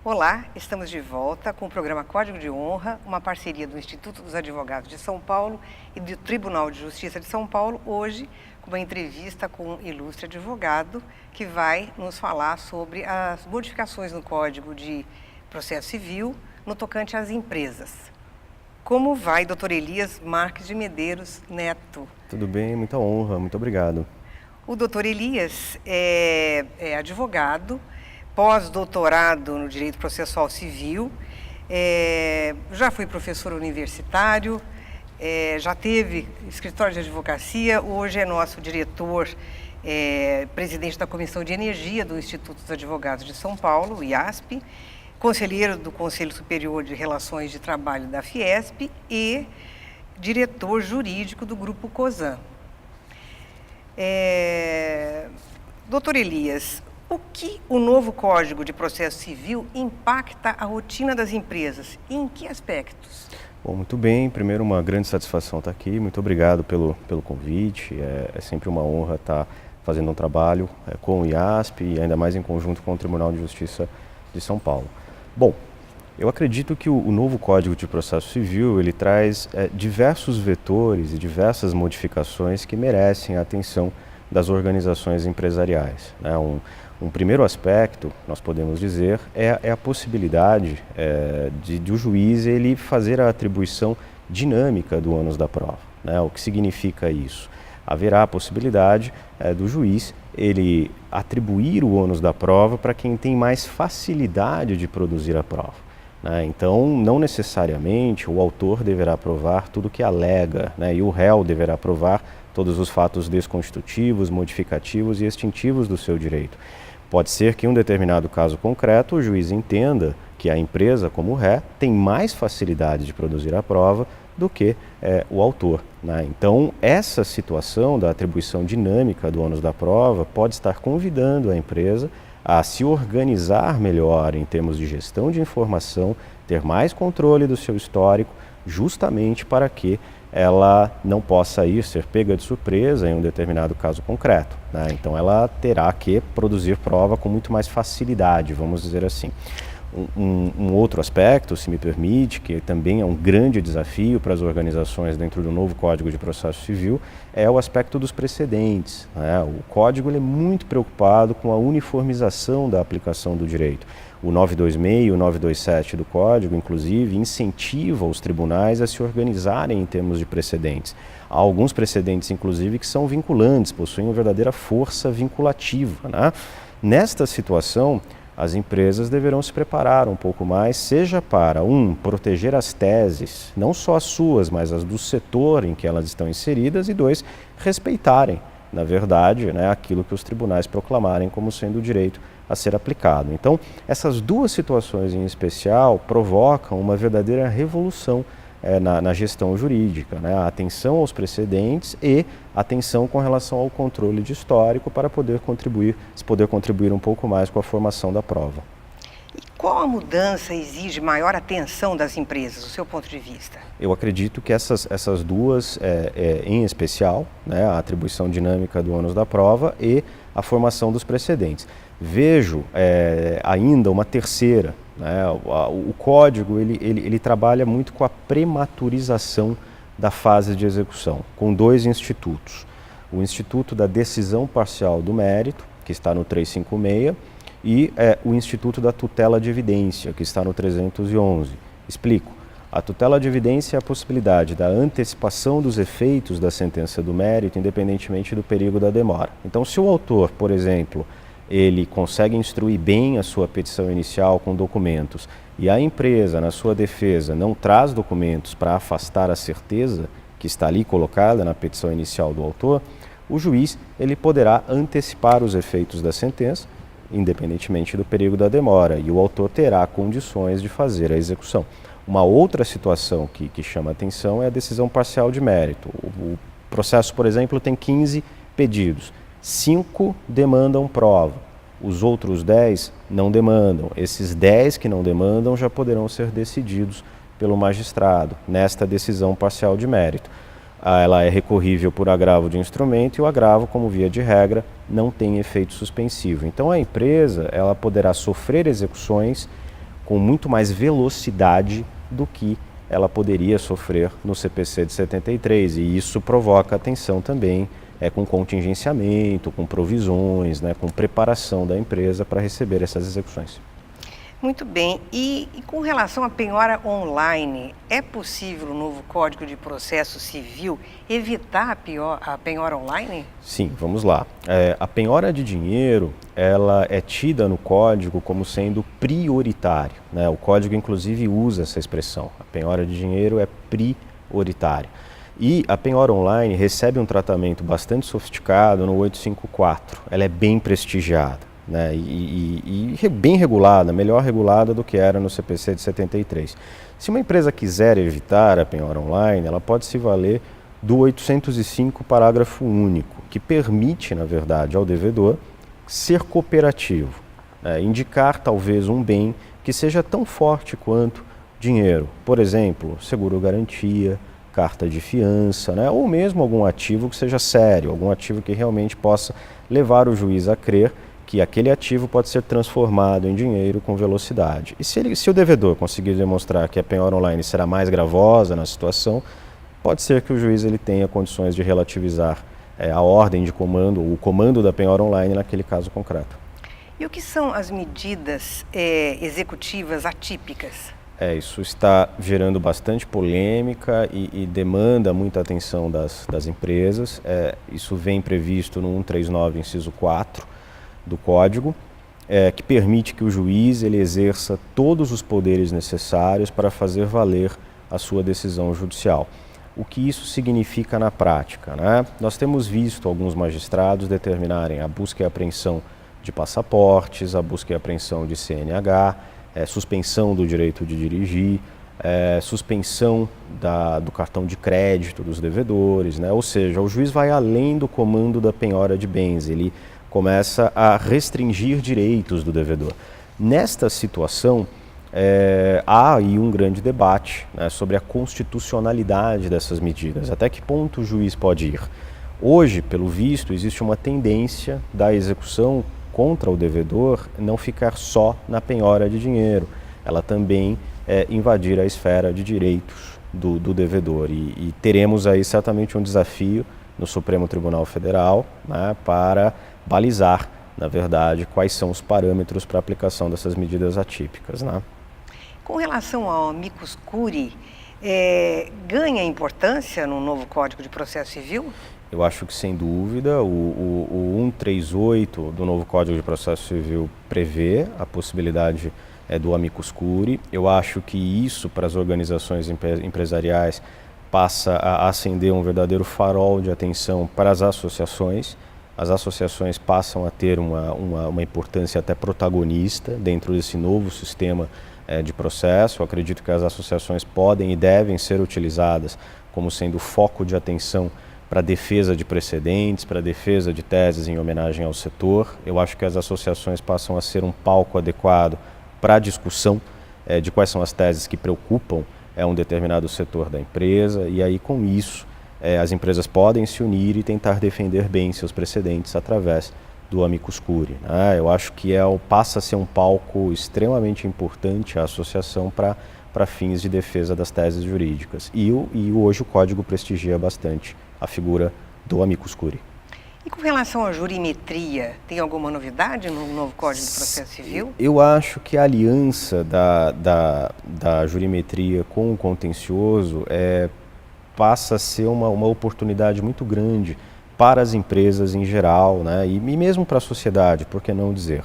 Olá, estamos de volta com o programa Código de Honra, uma parceria do Instituto dos Advogados de São Paulo e do Tribunal de Justiça de São Paulo, hoje com uma entrevista com um ilustre advogado que vai nos falar sobre as modificações no Código de Processo Civil no tocante às empresas. Como vai, doutor Elias Marques de Medeiros Neto? Tudo bem, muita honra, muito obrigado. O doutor Elias é advogado, pós-doutorado no Direito Processual Civil, já foi professor universitário, já teve escritório de advocacia, hoje é nosso diretor, presidente da Comissão de Energia do Instituto dos Advogados de São Paulo, o IASP, conselheiro do Conselho Superior de Relações de Trabalho da Fiesp e diretor jurídico do Grupo COSAN. Doutor Elias, o que o novo Código de Processo Civil impacta a rotina das empresas e em que aspectos? Bom, muito bem. Primeiro, uma grande satisfação estar aqui. Muito obrigado pelo convite. É sempre uma honra estar fazendo um trabalho com o IASP e ainda mais em conjunto com o Tribunal de Justiça de São Paulo. Bom, eu acredito que o novo Código de Processo Civil ele traz diversos vetores e diversas modificações que merecem a atenção das organizações empresariais, né? Um primeiro aspecto, nós podemos dizer, é a possibilidade de o juiz ele fazer a atribuição dinâmica do ônus da prova, né? O que significa isso? Haverá a possibilidade do juiz ele atribuir o ônus da prova para quem tem mais facilidade de produzir a prova, né? Então, não necessariamente o autor deverá provar tudo que alega, né? E o réu deverá provar todos os fatos desconstitutivos, modificativos e extintivos do seu direito. Pode ser que em um determinado caso concreto o juiz entenda que a empresa, como ré, tem mais facilidade de produzir a prova do que o autor, né? Então, essa situação da atribuição dinâmica do ônus da prova pode estar convidando a empresa a se organizar melhor em termos de gestão de informação, ter mais controle do seu histórico, justamente para que ela não possa ser pega de surpresa em um determinado caso concreto, né? Então ela terá que produzir prova com muito mais facilidade, vamos dizer assim. Um outro aspecto, se me permite, que também é um grande desafio para as organizações dentro do novo Código de Processo Civil, é o aspecto dos precedentes, né? O Código ele é muito preocupado com a uniformização da aplicação do direito. O 926 e o 927 do Código, inclusive, incentivam os tribunais a se organizarem em termos de precedentes. Há alguns precedentes, inclusive, que são vinculantes, possuem uma verdadeira força vinculativa, né? Nesta situação, as empresas deverão se preparar um pouco mais, seja para, proteger as teses, não só as suas, mas as do setor em que elas estão inseridas, e dois, respeitarem, na verdade, né, aquilo que os tribunais proclamarem como sendo o direito a ser aplicado. Então, essas duas situações em especial provocam uma verdadeira revolução na gestão jurídica, né? A atenção aos precedentes e atenção com relação ao controle de histórico para poder contribuir um pouco mais com a formação da prova. E qual a mudança exige maior atenção das empresas, do seu ponto de vista? Eu acredito que essas duas, em especial, né, a atribuição dinâmica do ônus da prova e a formação dos precedentes. Vejo ainda uma terceira, né? O código ele trabalha muito com a prematurização da fase de execução, com dois institutos. O Instituto da Decisão Parcial do Mérito, que está no 356, e o Instituto da Tutela de Evidência, que está no 311. Explico. A tutela de evidência é a possibilidade da antecipação dos efeitos da sentença do mérito, independentemente do perigo da demora. Então, se o autor, por exemplo, ele consegue instruir bem a sua petição inicial com documentos e a empresa, na sua defesa, não traz documentos para afastar a certeza que está ali colocada na petição inicial do autor, o juiz ele poderá antecipar os efeitos da sentença, independentemente do perigo da demora, e o autor terá condições de fazer a execução. Uma outra situação que chama atenção é a decisão parcial de mérito. O processo, por exemplo, tem 15 pedidos. 5 demandam prova, os outros 10 não demandam. Esses 10 que não demandam já poderão ser decididos pelo magistrado nesta decisão parcial de mérito. Ela é recorrível por agravo de instrumento e o agravo, como via de regra, não tem efeito suspensivo. Então a empresa ela poderá sofrer execuções com muito mais velocidade do que ela poderia sofrer no CPC de 73, e isso provoca atenção também com contingenciamento, com provisões, né, com preparação da empresa para receber essas execuções. Muito bem. E com relação à penhora online, é possível no novo Código de Processo Civil evitar a penhora online? Sim, vamos lá. A penhora de dinheiro, ela é tida no Código como sendo prioritária, né? O Código, inclusive, usa essa expressão. A penhora de dinheiro é prioritária. E a penhora online recebe um tratamento bastante sofisticado no 854. Ela é bem prestigiada, né, e bem regulada, melhor regulada do que era no CPC de 73. Se uma empresa quiser evitar a penhora online, ela pode se valer do 805, parágrafo único, que permite, na verdade, ao devedor ser cooperativo, né, indicar talvez um bem que seja tão forte quanto dinheiro, por exemplo, seguro-garantia, carta de fiança, né, ou mesmo algum ativo que seja sério, algum ativo que realmente possa levar o juiz a crer que aquele ativo pode ser transformado em dinheiro com velocidade. E se o devedor conseguir demonstrar que a penhora online será mais gravosa na situação, pode ser que o juiz ele tenha condições de relativizar a ordem de comando, o comando da penhora online naquele caso concreto. E o que são as medidas executivas atípicas? Isso está gerando bastante polêmica e demanda muita atenção das empresas. Isso vem previsto no 139, inciso 4, do Código, que permite que o juiz ele exerça todos os poderes necessários para fazer valer a sua decisão judicial. O que isso significa na prática, né? Nós temos visto alguns magistrados determinarem a busca e apreensão de passaportes, a busca e apreensão de CNH, suspensão do direito de dirigir, suspensão do cartão de crédito dos devedores, né? Ou seja, o juiz vai além do comando da penhora de bens, ele começa a restringir direitos do devedor. Nesta situação, há aí um grande debate, né, sobre a constitucionalidade dessas medidas, até que ponto o juiz pode ir. Hoje, pelo visto, existe uma tendência da execução contra o devedor não ficar só na penhora de dinheiro, ela também invadir a esfera de direitos do devedor. E teremos aí certamente um desafio no Supremo Tribunal Federal, né, para balizar, na verdade, quais são os parâmetros para a aplicação dessas medidas atípicas, né? Com relação ao amicus curiae, ganha importância no novo Código de Processo Civil? Eu acho que, sem dúvida, o 138 do novo Código de Processo Civil prevê a possibilidade do amicus curiae. Eu acho que isso, para as organizações empresariais, passa a acender um verdadeiro farol de atenção para as associações. As associações passam a ter uma importância até protagonista dentro desse novo sistema de processo. Eu acredito que as associações podem e devem ser utilizadas como sendo foco de atenção para a defesa de precedentes, para a defesa de teses em homenagem ao setor. Eu acho que as associações passam a ser um palco adequado para a discussão de quais são as teses que preocupam um determinado setor da empresa, e aí com isso as empresas podem se unir e tentar defender bem seus precedentes através do amicus curiae, né? Eu acho que passa a ser um palco extremamente importante a associação para fins de defesa das teses jurídicas. E hoje o Código prestigia bastante a figura do amicus curiae. E com relação à jurimetria, tem alguma novidade no novo Código de Processo Civil? Eu acho que a aliança da jurimetria com o contencioso passa a ser uma oportunidade muito grande para as empresas em geral, né? E mesmo para a sociedade, por que não dizer?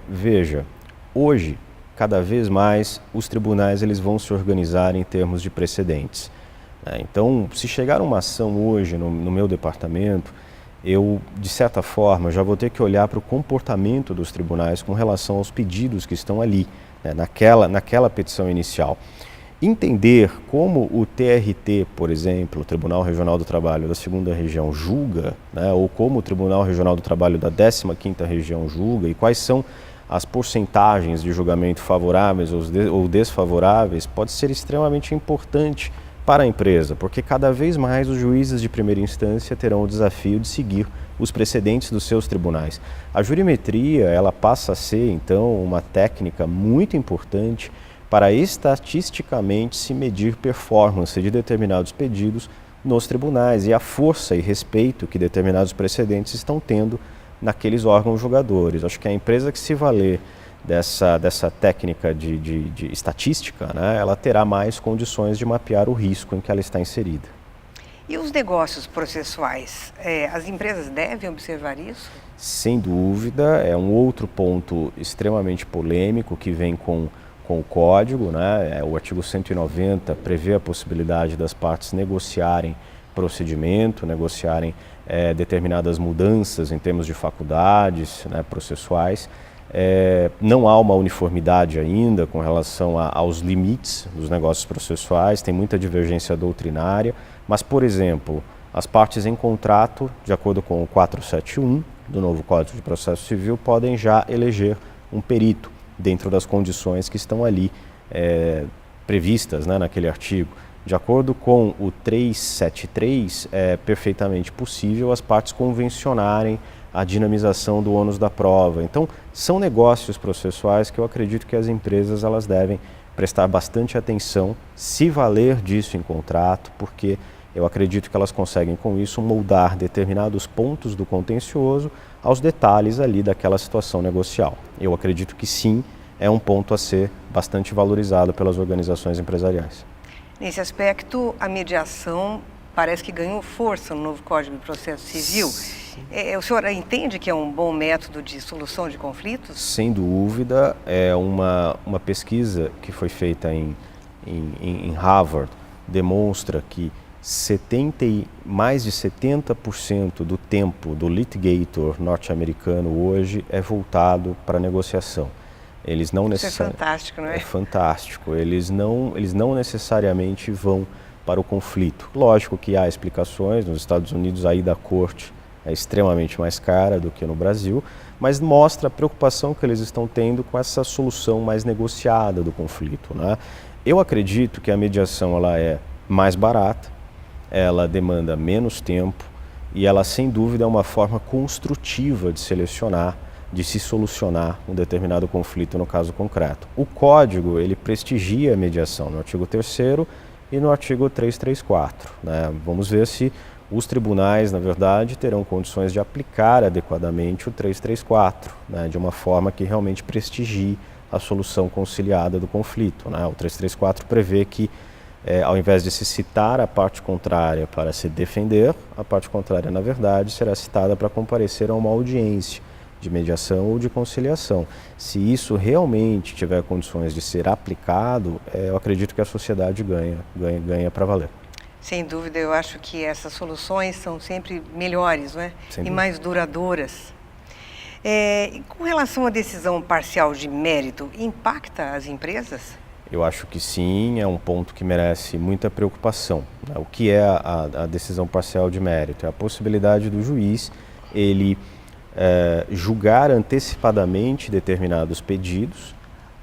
Veja, hoje, cada vez mais, os tribunais eles vão se organizar em termos de precedentes. Então, se chegar uma ação hoje no meu departamento, eu, de certa forma, já vou ter que olhar para o comportamento dos tribunais com relação aos pedidos que estão ali, né, naquela petição inicial. Entender como o TRT, por exemplo, o Tribunal Regional do Trabalho da 2ª Região julga, né, ou como o Tribunal Regional do Trabalho da 15ª Região julga, e quais são as porcentagens de julgamento favoráveis ou desfavoráveis, pode ser extremamente importante para a empresa, porque cada vez mais os juízes de primeira instância terão o desafio de seguir os precedentes dos seus tribunais. A jurimetria, ela passa a ser, então, uma técnica muito importante para estatisticamente se medir performance de determinados pedidos nos tribunais e a força e respeito que determinados precedentes estão tendo naqueles órgãos julgadores. Acho que a empresa que se valer dessa técnica de estatística, né, ela terá mais condições de mapear o risco em que ela está inserida. E os negócios processuais, as empresas devem observar isso? Sem dúvida, é um outro ponto extremamente polêmico que vem com o código, né? O artigo 190 prevê a possibilidade das partes negociarem procedimento, negociarem determinadas mudanças em termos de faculdades, né, processuais. Não há uma uniformidade ainda com relação aos limites dos negócios processuais, tem muita divergência doutrinária, mas, por exemplo, as partes em contrato, de acordo com o 471 do novo Código de Processo Civil, podem já eleger um perito dentro das condições que estão ali previstas, né, naquele artigo. De acordo com o 373, é perfeitamente possível as partes convencionarem a dinamização do ônus da prova. Então, são negócios processuais que eu acredito que as empresas elas devem prestar bastante atenção, se valer disso em contrato, porque eu acredito que elas conseguem com isso moldar determinados pontos do contencioso aos detalhes ali daquela situação negocial. Eu acredito que sim, é um ponto a ser bastante valorizado pelas organizações empresariais. Nesse aspecto, a mediação parece que ganhou força no novo Código de Processo Civil. O senhor entende que é um bom método de solução de conflitos? Sem dúvida, é uma pesquisa que foi feita em Harvard, demonstra que mais de 70% do tempo do litigator norte-americano hoje é voltado para a negociação. Eles não Isso é fantástico, não é? É fantástico. Eles não necessariamente vão para o conflito. Lógico que há explicações, nos Estados Unidos a ida à corte é extremamente mais cara do que no Brasil, mas mostra a preocupação que eles estão tendo com essa solução mais negociada do conflito, né? Eu acredito que a mediação ela é mais barata, ela demanda menos tempo e ela, sem dúvida, é uma forma construtiva de selecionar, de se solucionar um determinado conflito no caso concreto. O código, ele prestigia a mediação no artigo 3º e no artigo 334, né? Vamos ver se os tribunais, na verdade, terão condições de aplicar adequadamente o 334, né? De uma forma que realmente prestigie a solução conciliada do conflito, né? O 334 prevê que, ao invés de se citar a parte contrária para se defender, a parte contrária, na verdade, será citada para comparecer a uma audiência de mediação ou de conciliação. Se isso realmente tiver condições de ser aplicado, eu acredito que a sociedade ganha para valer. Sem dúvida, eu acho que essas soluções são sempre melhores, não é? E mais duradouras. Com relação à decisão parcial de mérito, impacta as empresas? Eu acho que sim, é um ponto que merece muita preocupação, né? O que é a decisão parcial de mérito? É a possibilidade do juiz, ele julgar antecipadamente determinados pedidos,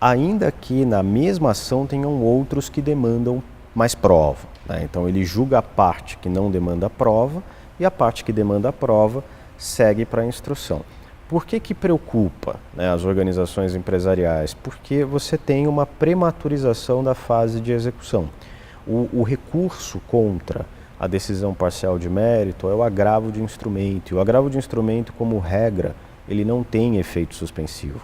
ainda que na mesma ação tenham outros que demandam mais prova, né? Então ele julga a parte que não demanda prova e a parte que demanda prova segue para a instrução. Por que preocupa, né, as organizações empresariais? Porque você tem uma prematurização da fase de execução. O recurso contra a decisão parcial de mérito é o agravo de instrumento. E o agravo de instrumento, como regra, ele não tem efeito suspensivo.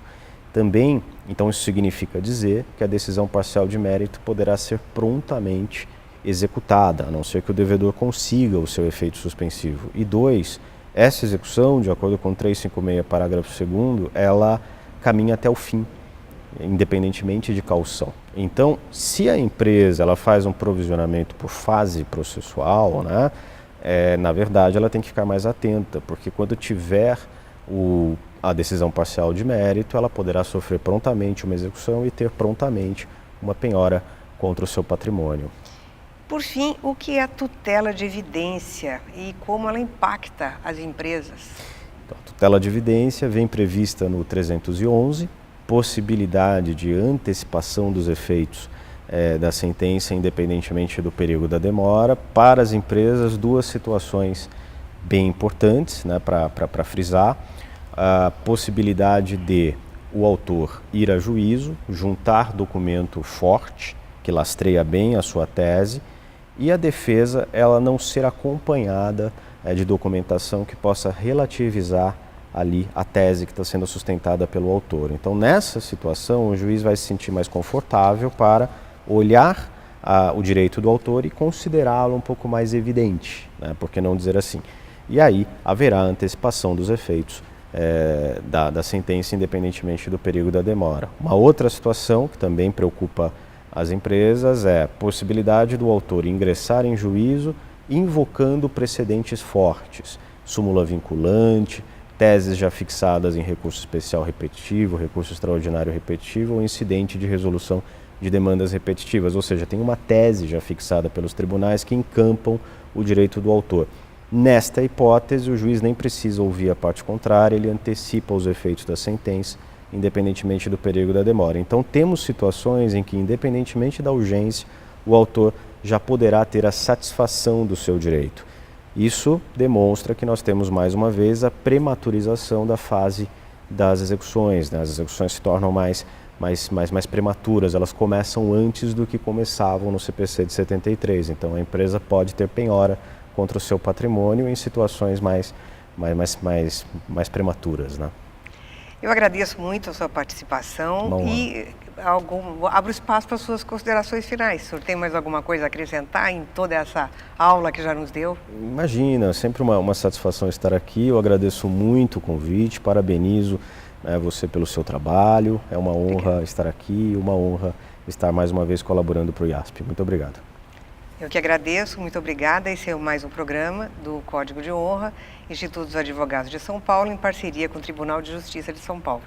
Também, então isso significa dizer que a decisão parcial de mérito poderá ser prontamente executada, a não ser que o devedor consiga o seu efeito suspensivo. E 2, essa execução, de acordo com 356, parágrafo 2º, ela caminha até o fim, independentemente de caução. Então, se a empresa ela faz um provisionamento por fase processual, né, na verdade ela tem que ficar mais atenta, porque quando tiver a decisão parcial de mérito, ela poderá sofrer prontamente uma execução e ter prontamente uma penhora contra o seu patrimônio. Por fim, o que é a tutela de evidência e como ela impacta as empresas? Então, a tutela de evidência vem prevista no 311, possibilidade de antecipação dos efeitos da sentença, independentemente do período da demora. Para as empresas, duas situações bem importantes, né, para frisar: a possibilidade de o autor ir a juízo, juntar documento forte, que lastreia bem a sua tese, e a defesa ela não ser acompanhada de documentação que possa relativizar ali a tese que está sendo sustentada pelo autor. Então, nessa situação, o juiz vai se sentir mais confortável para olhar o direito do autor e considerá-lo um pouco mais evidente, né? Por que não dizer assim? E aí haverá antecipação dos efeitos da sentença, independentemente do período da demora. Uma outra situação que também preocupa as empresas é a possibilidade do autor ingressar em juízo invocando precedentes fortes, súmula vinculante, teses já fixadas em recurso especial repetitivo, recurso extraordinário repetitivo ou incidente de resolução de demandas repetitivas, ou seja, tem uma tese já fixada pelos tribunais que encampam o direito do autor. Nesta hipótese, o juiz nem precisa ouvir a parte contrária, ele antecipa os efeitos da sentença, independentemente do período da demora. Então, temos situações em que, independentemente da urgência, o autor já poderá ter a satisfação do seu direito. Isso demonstra que nós temos, mais uma vez, a prematurização da fase das execuções, né? As execuções se tornam mais prematuras, elas começam antes do que começavam no CPC de 73. Então, a empresa pode ter penhora contra o seu patrimônio em situações mais prematuras, né? Eu agradeço muito a sua participação e abro espaço para as suas considerações finais. O senhor tem mais alguma coisa a acrescentar em toda essa aula que já nos deu? Imagina, sempre uma satisfação estar aqui. Eu agradeço muito o convite, parabenizo, né, você pelo seu trabalho. É uma honra estar aqui, uma honra estar mais uma vez colaborando para o IASP. Muito obrigado. Eu que agradeço, muito obrigada. Esse é mais um programa do Código de Honra, Instituto dos Advogados de São Paulo, em parceria com o Tribunal de Justiça de São Paulo.